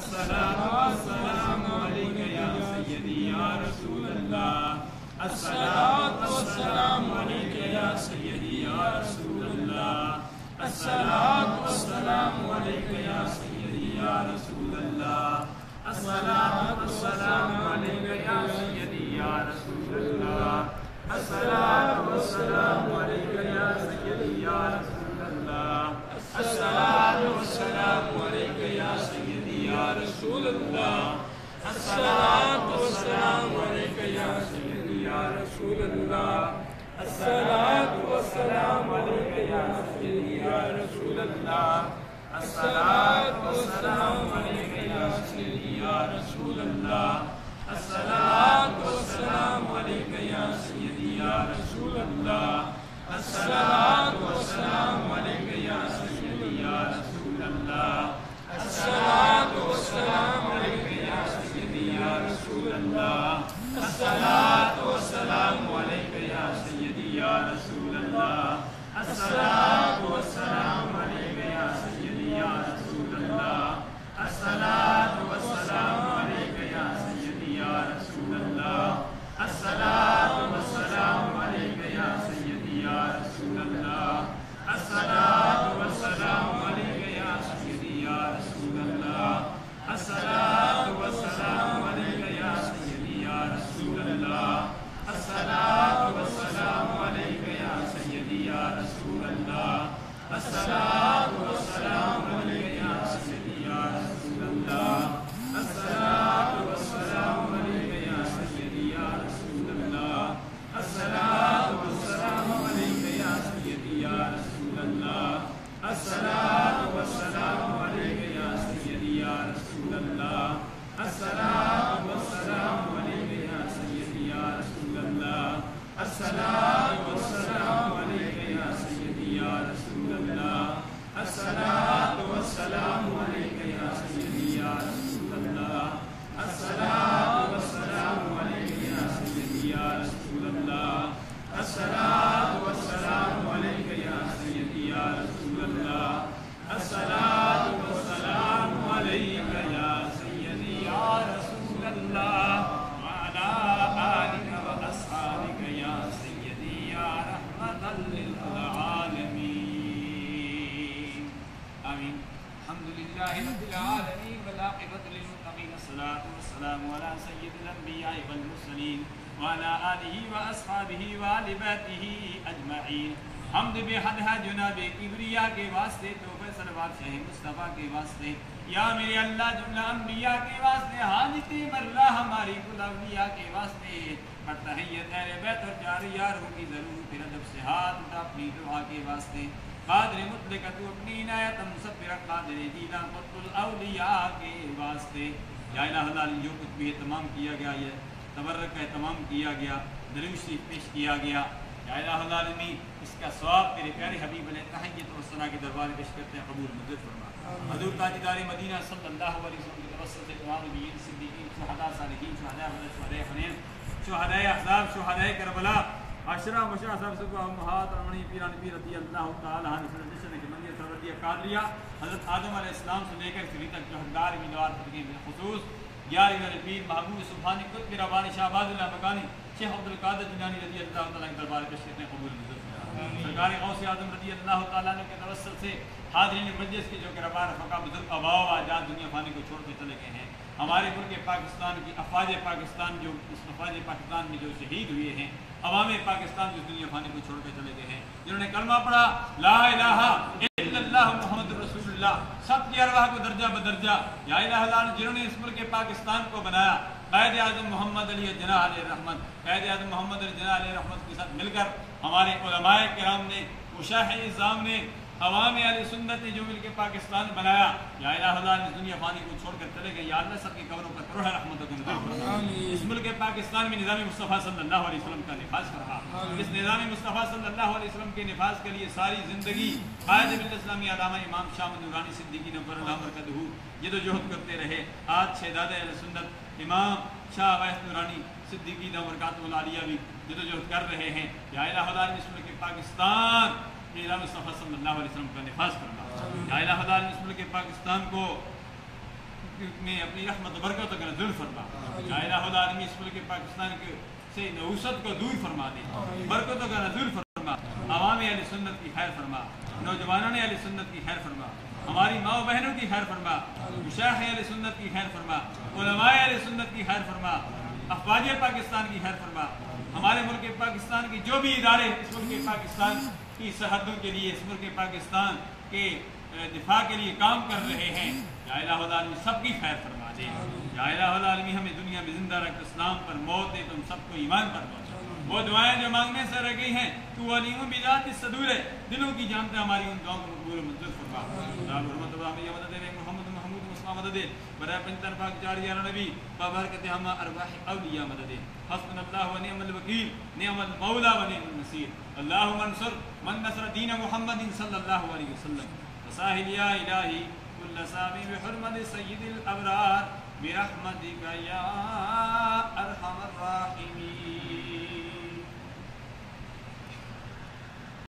الصلاة والسلام عليك يا سيدي يا رسول الله الصلاة والسلام عليك يا سيدي يا رسول الله الصلاة والسلام عليك يا سيدي يا رسول الله الصلاة والسلام عليك يا سيدي يا رسول الله الصلاة والسلام عليك يا سيدي يا رسول الله الصلاة والسلام عليك يا سيدي يا رسول الله الصلاة والسلام عليك يا سيدي يا رسول الله الصلاة والسلام عليك يا سيدي يا رسول الله الصلاة والسلام عليك يا سيدي يا رسول الله الصلاة والسلام عليك يا سيدي يا رسول الله الصلاة والسلام عليك يا سيدي يا رسول الله الصلاة والسلام عليك يا سيدي يا رسول الله الصلاة والسلام عليك يا سيدي يا رسول الله الصلاة والسلام عليك يا سيدي يا رسول الله الصلاة والسلام عليك يا سيدي يا رسول الله الصلاة والسلام عليك يا سيدي يا رسول الله الصلاة والسلام عليك يا سيدي يا رسول الله الصلاة والسلام عليك يا سيدي يا رسول الله الصلاة والسلام عليك يا سيدي يا رسول الله الصلاة والسلام عليك يا سيدي يا رسول الله الصلاة والسلام عليك يا سيدي يا رسول الله الصلاة والسلام عليك يا سيدي يا رسول الله الصلاة والسلام عليك يا سيدي يا رسول الله الصلاة والسلام عليك يا سيدي يا رسول الله الصلاة والسلام عليك يا سيدي يا رسول الله الصلاة والسلام عليك يا سيدي يا رسول الله الصلاة والسلام عليك يا سيدي يا رسول الله الصلاة والسلام عليك يا سيدي يا رسول الله الصلاة والسلام عليك يا سيدي يا رسول الله وعلى آلك وأصحابك يا سيدي يا رحمة للعالمين آمين. الحمد لله رب العالمين والعاقبة للمتقين الصلاة والسلام على سيد الأنبياء والمرسلين وعلى آله وأصحابه وآل بيته أجمعين. حمد بحد ہے جناب کبریا کے واسطے، توبہ صلوات شاہ مصطفیٰ کے واسطے، یا میرے اللہ جملہ انبیاء کے واسطے، حاجت مرہ ہماری کل اولیاء کے واسطے، اور تحیت اہل بیت اور جاری یاروں کی ضرور پھر ادب سے ہاتھ اٹھا اپنی دعا کے واسطے. قادر مطلق تو اپنی عنایت ہم سب پر قادر دینا قطب الاولیاء کے واسطے. یا الہ العالمین جو کچھ بھی اہتمام کیا گیا، یہ تبرک کا اہتمام کیا گیا، درود شریف پیش کیا گیا، یا الہ العالمین اس کا ثواب تیرے پیارے حبیب علیہ تحیت و ثنا کے دربار میں پیش کرتے ہیں، قبول منظور فرما. حضور تاجدار مدینہ صلی اللہ علیہ وسلم کے توسط سے تمام نبیین، صدیقین، شہداء، صالحین، شہداء بدر، شہداء حنین، شہداء احزاب، شہداء کربلا، عشرہ مشرہ صاحب سب امہات اور منی پیران پیر رضی اللہ تعالیٰ عنہ سے جشن کے منظر سرودیہ قادریہ، حضرت آدم علیہ السلام سے لے کر سری تک جو حقدار امیدوار فرقے بالخصوص 11 پیر محبوب سبحانی قطب ربانی شہباز اللہ مکانی شیخ عبدالقادر جیلانی رضی اللہ تعالیٰ کے دربار پیش کرتے ہیں، قبول منظور فرما. سرکار غوث اعظم رضی اللہ تعالیٰ عنہ کے توسط سے حاضرین مجلس کے جو کہ ربا رفقا بزرگ آباء و اجداد دنیا فانی کو چھوڑ کے چلے گئے ہیں، ہمارے ملک پاکستان کی افواج پاکستان جو اس افواج پاکستان میں جو شہید ہوئے ہیں، عوام پاکستان جو دنیا فانی کو چھوڑ کے چلے گئے ہیں، جنہوں نے کلمہ پڑھا لا الہ الا اللہ محمد رسول اللہ، سب کی ارواح کو درجہ بدرجہ یا الہ العالمین جنہوں نے اس ملک پاکستان کو بنایا، قائد اعظم محمد علی جناح علیہ رحمت، قائد اعظم محمد علی جناح علیہ رحمت کے ساتھ مل کر ہمارے علماء کرام نے، مشایخ نظام نے، عوام اہل سنت نے جو مل کے پاکستان بنایا، یا الہ العالمین اس دنیا فانی کو چھوڑ کر چلے گئے، یا اللہ سب کی قبروں پر روح رحمت کو نازل فرما. اس ملک پاکستان میں نظام مصطفیٰ صلی اللہ علیہ وسلم کا نفاذ کرا، اس نظام مصطفیٰ صلی اللہ علیہ وسلم کے نفاذ کے لیے ساری زندگی قائد ملت اسلامی علامہ امام شاہ نورانی صدیقی نور اللہ مرکزہ جد و جہد کرتے رہے. آج شہزاد اہل سنت امام شاہ ویس نورانی صدیقی برکاتہ العالیہ بھی جد و جہد کر رہے ہیں. یا الہ العالمین اس ملک پاکستان مصطفیٰ صلی اللہ علیہ وسلم کا نفاذ کرنا، یا الہ العالمین اس ملک پاکستان کو میں اپنی رحمت و برکتوں کا نزول فرما. یا الہ العالمین اس ملک پاکستان کے سے نحوست کو دور فرما دے, برکتوں کا نزول فرما, عوام اہل سنت کی خیر فرما, نوجوانوں نے اہل سنت کی خیر فرما, ہماری ماں و بہنوں کی خیر فرما, مشایخ اہل سنت کی خیر فرما, علماء اہل سنت کی خیر فرما, افواج پاکستان کی خیر فرما, ہمارے ملک پاکستان کی جو بھی ادارے اس ملک پاکستان کی سرحدوں کے لیے, اس ملک پاکستان کے دفاع کے لیے کام کر رہے ہیں, یا الہ العالمین سب کی خیر فرما دے. یا الہ العالمین ہمیں دنیا میں زندہ رکھ, اسلام پر موت دے, تم سب کو ایمان پر پہنچا. وہ دعائیں جو مانگنے سے رہ گئی ہیں تو علیم بذات الصدور ہے, دلوں کی جانتے ہماری ان دعاؤں کو مقبول و منظور فرما. حرمت اللہ مدد محمد محمود مصطفیٰ مدد برائے پنجتن پاک جاری نبی بابرکت ہم ارواح اولیاء مدد. حسبنا اللہ و نعم الوکیل, نعم المولا و نعم النصیر. اللہم انصر من نصر دین محمد صلی اللہ علیہ وسلم. وساہل یا الہی کل سامی بحرمت سید الابرار برحمتک یا